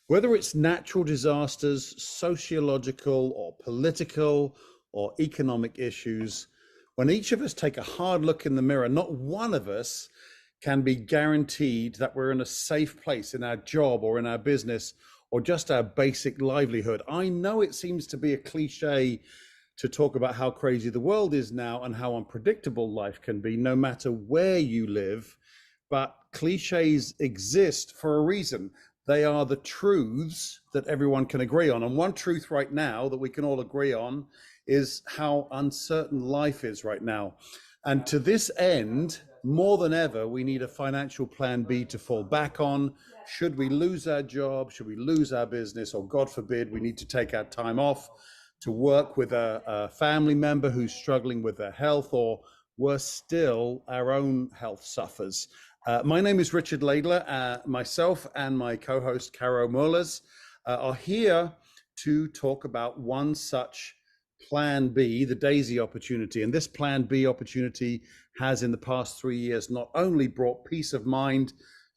Whether it's natural disasters, sociological or political or economic issues, when each of us take a hard look in the mirror, not one of us can be guaranteed that we're in a safe place in our job or in our business or just our basic livelihood. I know it seems to be a cliche to talk about how crazy the world is now and how unpredictable life can be, no matter where you live. But cliches exist for a reason. They are the truths that everyone can agree on. And one truth right now that we can all agree on is how uncertain life is right now. And to this end, more than ever, we need a financial plan B to fall back on. Should we lose our job, should we lose our business, or God forbid, we need to take our time off to work with a family member who's struggling with their health, or worse still, our own health suffers. My name is Richard Laidler. Myself and my co-host Caro Mullers are here to talk about one such Plan B, the DAISY opportunity. And this Plan B opportunity has in the past 3 years not only brought peace of mind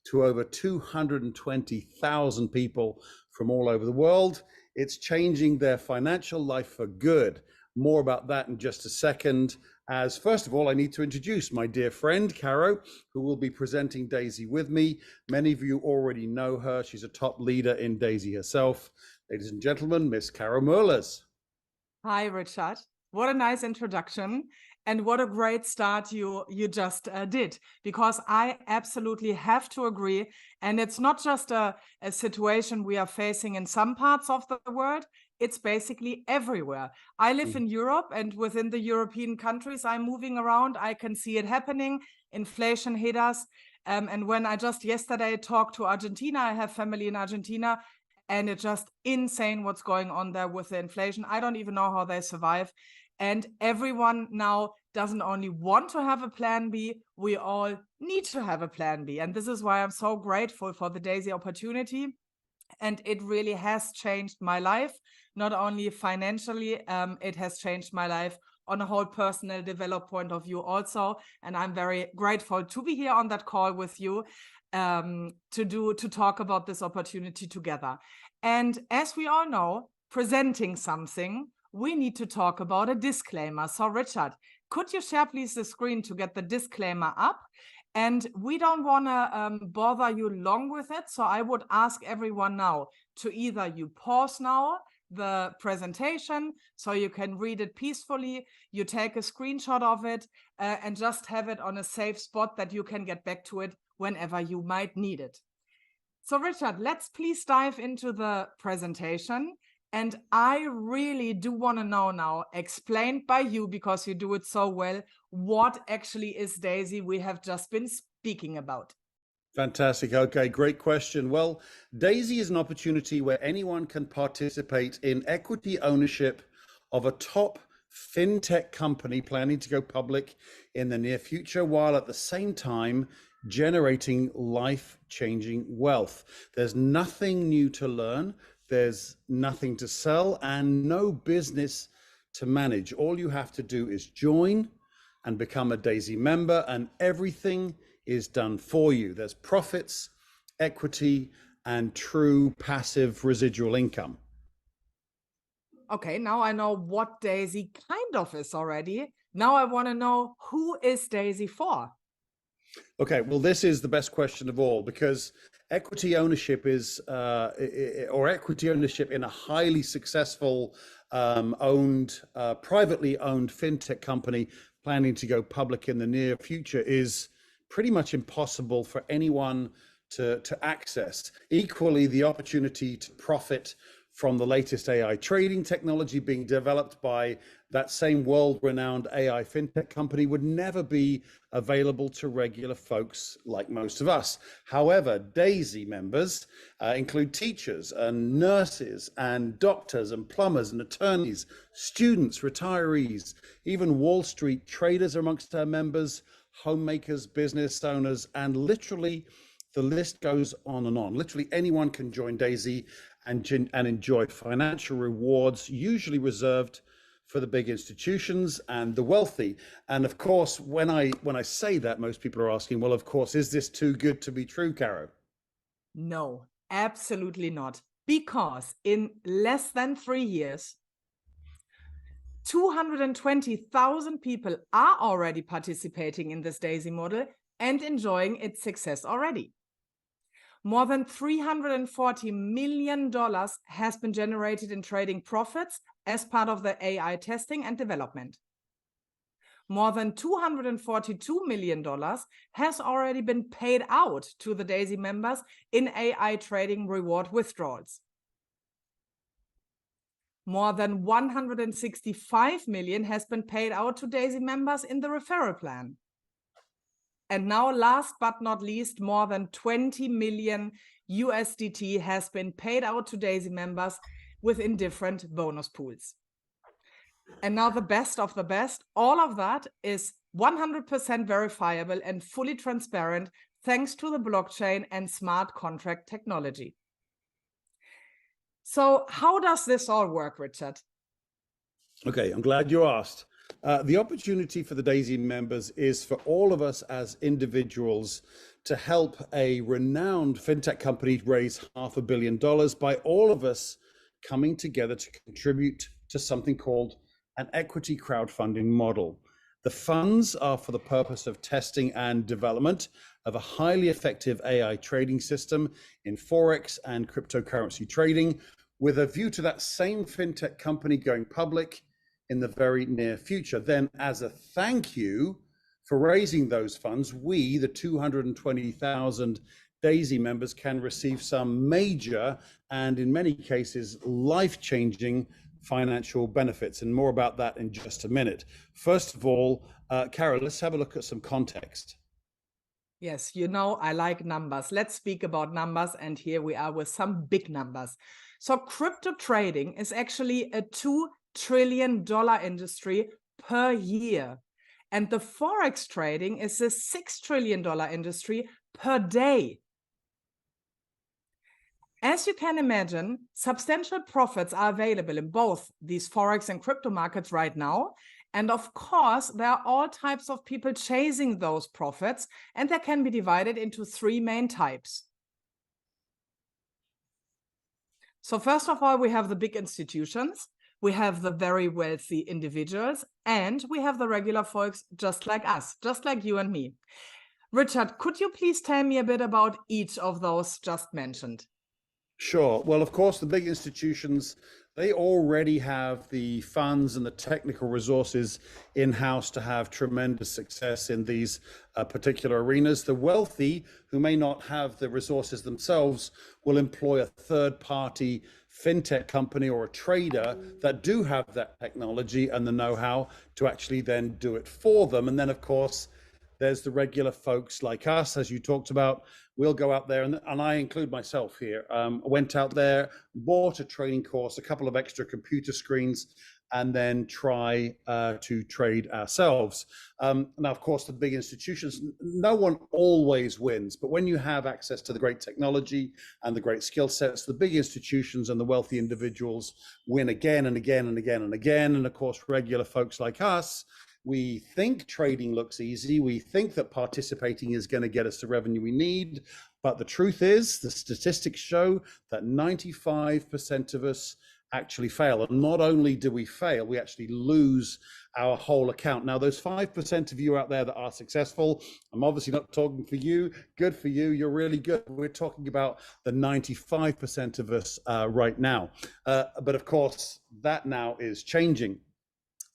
to over 220,000 people from all over the world, it's changing their financial life for good. More about that in just a second. As first of all, I need to introduce my dear friend, Caro, who will be presenting DAISY with me. Many of you already know her. She's a top leader in DAISY herself. Ladies and gentlemen, Miss Caro Mullers. Hi, Richard. What a nice introduction. And what a great start you just did, because I absolutely have to agree. And it's not just a situation we are facing in some parts of the world. It's basically everywhere. I live in Europe, and within the European countries I'm moving around, I can see it happening. Inflation hit us. And when I just yesterday talked to Argentina, I have family in Argentina, and it's just insane what's going on there with the inflation. I don't even know how they survive. And everyone now doesn't only want to have a plan B, we all need to have a plan B. And this is why I'm so grateful for the DAISY opportunity. And it really has changed my life, not only financially, it has changed my life on a whole personal development point of view also. And I'm very grateful to be here on that call with you to talk about this opportunity together. And as we all know, presenting something, we need to talk about a disclaimer. So Richard, could you share please the screen to get the disclaimer up? And we don't want to bother you long with it. So I would ask everyone now to either you pause now the presentation so you can read it peacefully, you take a screenshot of it and just have it on a safe spot that you can get back to it whenever you might need it. So Richard, let's please dive into the presentation. And I really do want to know now, explained by you because you do it so well, what actually is DAISY we have just been speaking about. Fantastic. Okay, great question. Well, DAISY is an opportunity where anyone can participate in equity ownership of a top fintech company planning to go public in the near future, while at the same time generating life-changing wealth. There's nothing new to learn. There's nothing to sell and no business to manage. All you have to do is join and become a DAISY member, and everything is done for you. There's profits, equity, and true passive residual income. Okay, now I know what DAISY kind of is already. Now I want to know, who is DAISY for? Okay, well, this is the best question of all, because equity ownership is, or equity ownership in a highly successful privately owned fintech company planning to go public in the near future is pretty much impossible for anyone to access. Equally, the opportunity to profit from the latest AI trading technology being developed by that same world-renowned AI fintech company would never be available to regular folks like most of us. However, DAISY members include teachers and nurses and doctors and plumbers and attorneys, students, retirees, even Wall Street traders are amongst our members, homemakers, business owners, and literally the list goes on and on. Literally anyone can join DAISY and enjoy financial rewards, usually reserved for the big institutions and the wealthy. And of course, when I say that, most people are asking, well, of course, is this too good to be true, Caro? No, absolutely not. because in less than 3 years, 220,000 people are already participating in this DAISY model and enjoying its success already. More than $340 million has been generated in trading profits as part of the AI testing and development. More than $242 million has already been paid out to the DAISY members in AI trading reward withdrawals. More than 165 million has been paid out to DAISY members in the referral plan. And now, last but not least, more than 20 million USDT has been paid out to DAISY members within different bonus pools. And now the best of the best, all of that is 100% verifiable and fully transparent thanks to the blockchain and smart contract technology. So how does this all work, Richard? Okay, I'm glad you asked. The opportunity for the DAISY members is for all of us as individuals to help a renowned fintech company raise $500 million by all of us coming together to contribute to something called an equity crowdfunding model. The funds are for the purpose of testing and development of a highly effective AI trading system in Forex and cryptocurrency trading, with a view to that same fintech company going public in the very near future. Then, as a thank you for raising those funds, we, the 220,000 DAISY members, can receive some major and in many cases life-changing financial benefits, and more about that in just a minute. First of all, Caro, let's have a look at some context. Yes, you know, I like numbers. Let's speak about numbers, and here we are with some big numbers. So crypto trading is actually a $2 trillion industry per year. And the Forex trading is a $6 trillion industry per day. As you can imagine, substantial profits are available in both these Forex and crypto markets right now. And of course, there are all types of people chasing those profits, and they can be divided into three main types. So first of all, we have the big institutions, we have the very wealthy individuals, and we have the regular folks just like us, just like you and me. Richard, could you please tell me a bit about each of those just mentioned? Sure. Well, of course, the big institutions, they already have the funds and the technical resources in-house to have tremendous success in these particular arenas. The wealthy, who may not have the resources themselves, will employ a third-party fintech company or a trader that do have that technology and the know-how to actually then do it for them. And then, of course, there's the regular folks like us, as you talked about. We'll go out there, and I include myself here. Went out there, bought a training course, a couple of extra computer screens, and then try to trade ourselves. Now, of course, the big institutions, no one always wins, but when you have access to the great technology and the great skill sets, the big institutions and the wealthy individuals win again and again and again and again. And of course, regular folks like us, we think trading looks easy. We think that participating is going to get us the revenue we need. But the truth is, the statistics show that 95% of us actually fail. And not only do we fail, we actually lose our whole account. Now, those 5% of you out there that are successful, I'm obviously not talking for you. Good for you. You're really good. We're talking about the 95% of us right now. But of course, that now is changing.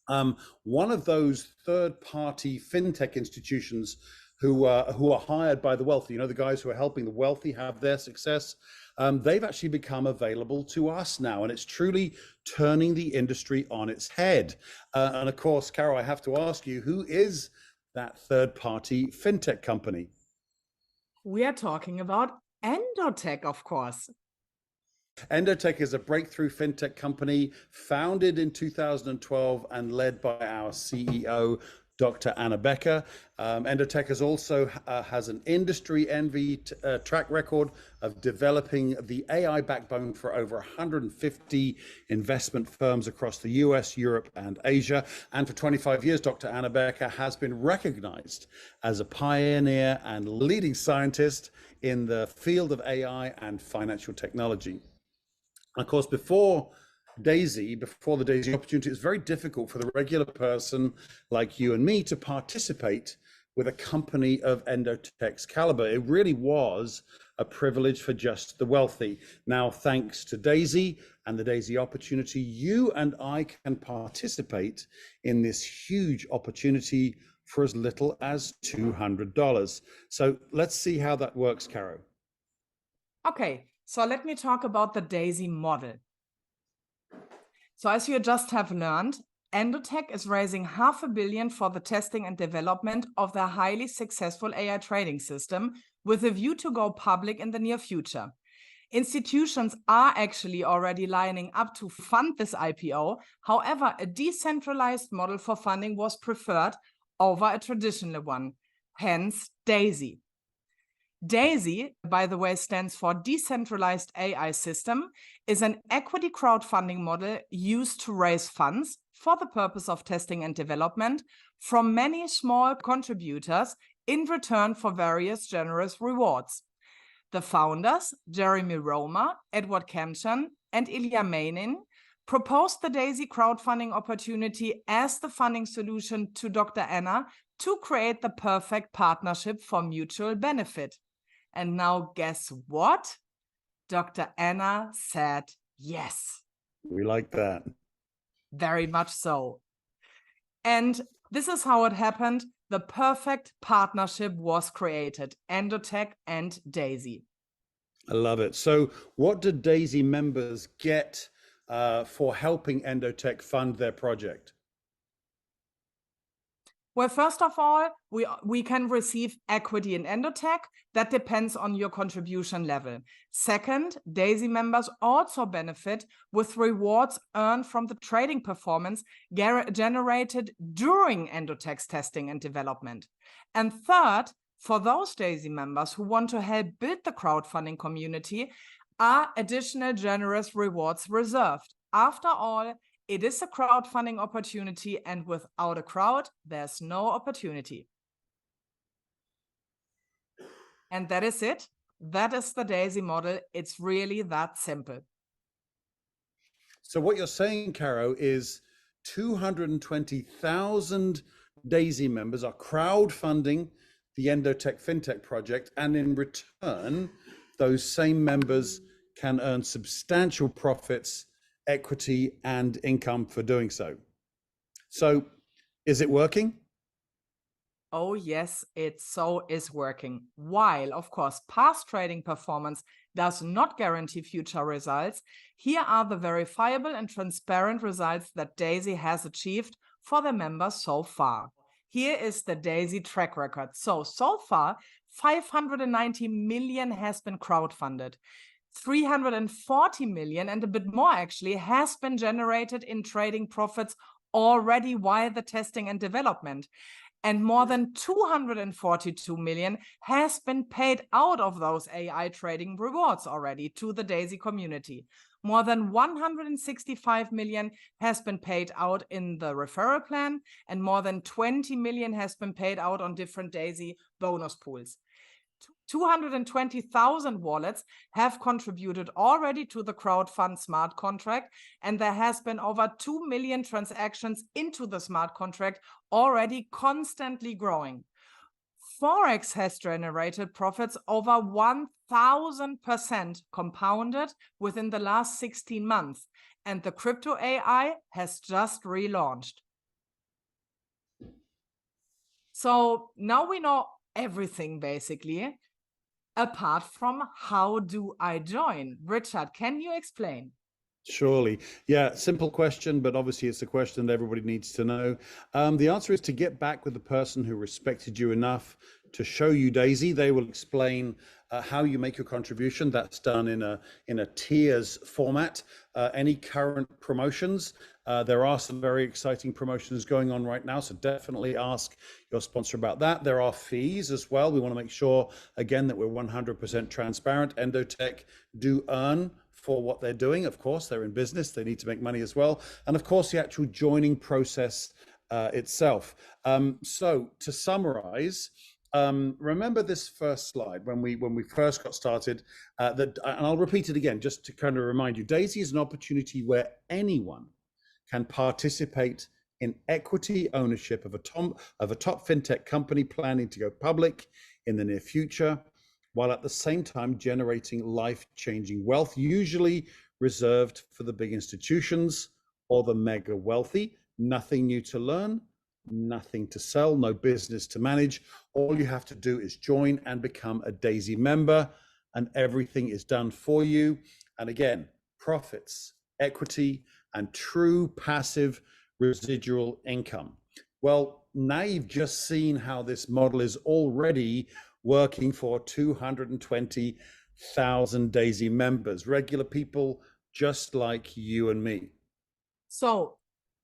One of those third-party fintech institutions who are hired by the wealthy, you know, the guys who are helping the wealthy have their success, they've actually become available to us now, and it's truly turning the industry on its head. And of course, Caro, I have to ask you, who is that third-party fintech company? We are talking about endotech, of course. Endotech is a breakthrough fintech company founded in 2012 and led by our CEO, Dr. Anna Becker. Endotech has an industry envy track record of developing the AI backbone for over 150 investment firms across the US, Europe, and Asia. And for 25 years, Dr. Anna Becker has been recognized as a pioneer and leading scientist in the field of AI and financial technology. Of course, before before the DAISY opportunity, it's very difficult for the regular person like you and me to participate with a company of endotech's caliber. It really was a privilege for just the wealthy. Now, thanks to DAISY and the DAISY opportunity, you and I can participate in this huge opportunity for as little as $200. So let's see how that works, Caro. Okay, so let me talk about the DAISY model. So as you just have learned, endotech is raising $500 million for the testing and development of their highly successful AI trading system with a view to go public in the near future. Institutions are actually already lining up to fund this IPO. However, a decentralized model for funding was preferred over a traditional one, hence DAISY. DAISY, by the way, stands for Decentralized AI System, is an equity crowdfunding model used to raise funds for the purpose of testing and development from many small contributors in return for various generous rewards. The founders, Jeremy Romer, Edward Kempton, and Ilya Mainin, proposed the DAISY crowdfunding opportunity as the funding solution to Dr. Anna to create the perfect partnership for mutual benefit. And now guess what? Dr. Anna said yes. We like that. Very much so. And this is how it happened. The perfect partnership was created, endotech and DAISY. I love it. So what did DAISY members get for helping endotech fund their project? Well, first of all, we can receive equity in endotech. That depends on your contribution level. Second, DAISY members also benefit with rewards earned from the trading performance generated during endotech's testing and development. And third, for those DAISY members who want to help build the crowdfunding community, are additional generous rewards reserved. After all, it is a crowdfunding opportunity, and without a crowd, there's no opportunity. And that is it. That is the DAISY model. It's really that simple. So what you're saying, Caro, is 220,000 DAISY members are crowdfunding the endotech fintech project, and in return, those same members can earn substantial profits, equity, and income for doing so. So is it working? Oh, yes, it so is working. While, of course, past trading performance does not guarantee future results, here are the verifiable and transparent results that DAISY has achieved for the members so far. Here is the DAISY track record. So far, 590 million has been crowdfunded. 340 million and a bit more actually has been generated in trading profits already while the testing and development. And more than 242 million has been paid out of those AI trading rewards already to the DAISY community. More than 165 million has been paid out in the referral plan, and more than 20 million has been paid out on different DAISY bonus pools. 220,000 wallets have contributed already to the crowdfund smart contract, and there has been over 2 million transactions into the smart contract already constantly growing. Forex has generated profits over 1,000% compounded within the last 16 months, and the crypto AI has just relaunched. So now we know everything basically. Apart from how do I join? Richard, can you explain? Surely. Yeah, simple question, but obviously it's a question that everybody needs to know. The answer is to get back with the person who respected you enough to show you DAISY. They will explain how you make your contribution. That's done in a tiers format. Any current promotions, there are some very exciting promotions going on right now, so definitely ask your sponsor about that. There are fees as well. We want to make sure, again, that we're 100% transparent. Endotech do earn for what they're doing. Of course, they're in business. They need to make money as well. And of course, the actual joining process itself. So to summarize, remember this first slide when we first got started, and I'll repeat it again just to kind of remind you, DAISY is an opportunity where anyone can participate in equity ownership of a top fintech company planning to go public in the near future, while at the same time generating life-changing wealth, usually reserved for the big institutions or the mega wealthy. Nothing new to learn, nothing to sell, no business to manage. All you have to do is join and become a DAISY member, and everything is done for you. And again, profits, equity, and true passive residual income. Well, now you've just seen how this model is already working for 220,000 DAISY members, regular people just like you and me. So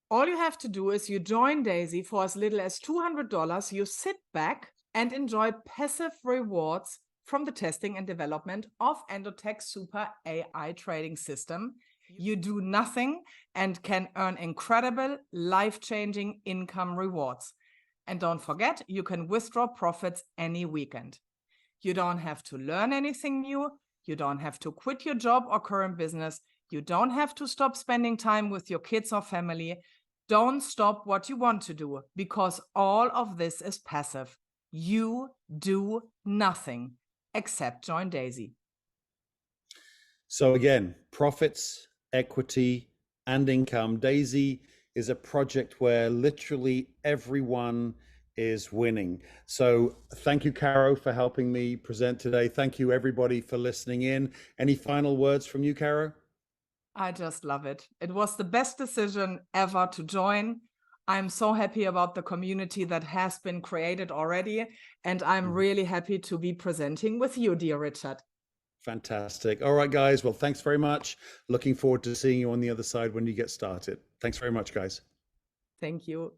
all you have to do is you join DAISY for as little as $200. You sit back and enjoy passive rewards from the testing and development of endotech super AI trading system. You do nothing and can earn incredible life-changing income rewards. And don't forget, you can withdraw profits any weekend. You don't have to learn anything new. You don't have to quit your job or current business. You don't have to stop spending time with your kids or family. Don't stop what you want to do, because all of this is passive. You do nothing except join DAISY. So again, profits, equity, and income. DAISY is a project where literally everyone is winning. So thank you, Caro, for helping me present today. Thank you, everybody, for listening in. Any final words from you, Caro? I just love it. It was the best decision ever to join. I'm so happy about the community that has been created already, and I'm really happy to be presenting with you, dear Richard. Fantastic. All right, guys. Well, thanks very much. Looking forward to seeing you on the other side when you get started. Thanks very much, guys. Thank you.